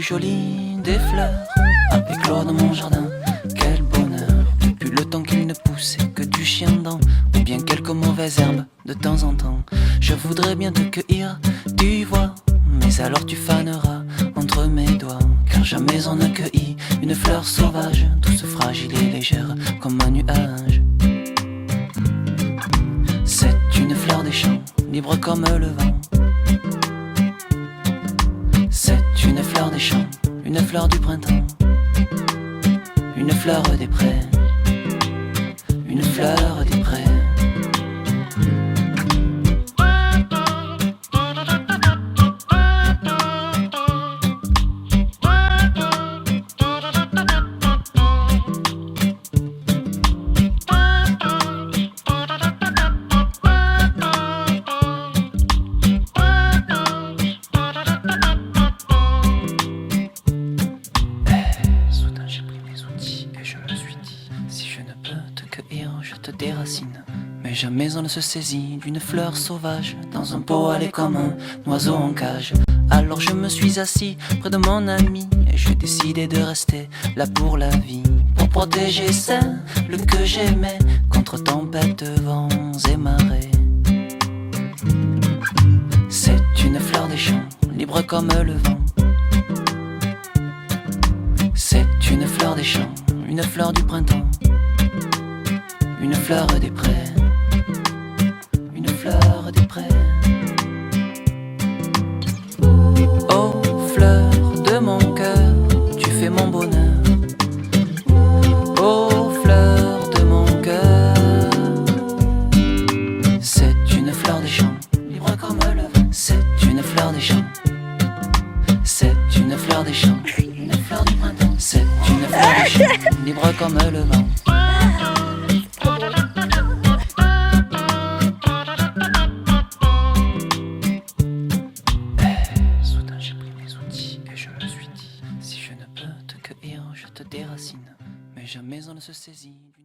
jolies des fleurs avec l'eau dans mon jardin. Quel bonheur, depuis le temps qu'il ne poussait que du chien-dent ou bien quelques mauvaises herbes de temps en temps. Je voudrais bien te cueillir, tu vois, mais alors tu faneras entre mes doigts. Car jamais on n'a cueilli une fleur sauvage, douce, fragile et légère comme un nuage. C'est une fleur des champs, libre comme le vent. C'est une fleur des champs, une fleur du printemps, une fleur des prés, une fleur des prés. Je te déracine, mais jamais on ne se saisit d'une fleur sauvage dans un pot allé comme un oiseau en cage. Alors je me suis assis près de mon ami et j'ai décidé de rester là pour la vie, pour protéger celle que j'aimais contre tempêtes, vents et marées. C'est une fleur des champs, libre comme le vent. C'est une fleur des champs, une fleur du printemps, une fleur des prés, une fleur des prés. Oh, fleur de mon cœur, tu fais mon bonheur. Oh, fleur de mon cœur, c'est une fleur des champs, libre comme le vent. C'est une fleur des champs, c'est une fleur des champs, une fleur du printemps. C'est une fleur des champs, libre comme le vent. Je te déracine, mais jamais on ne se saisit d'une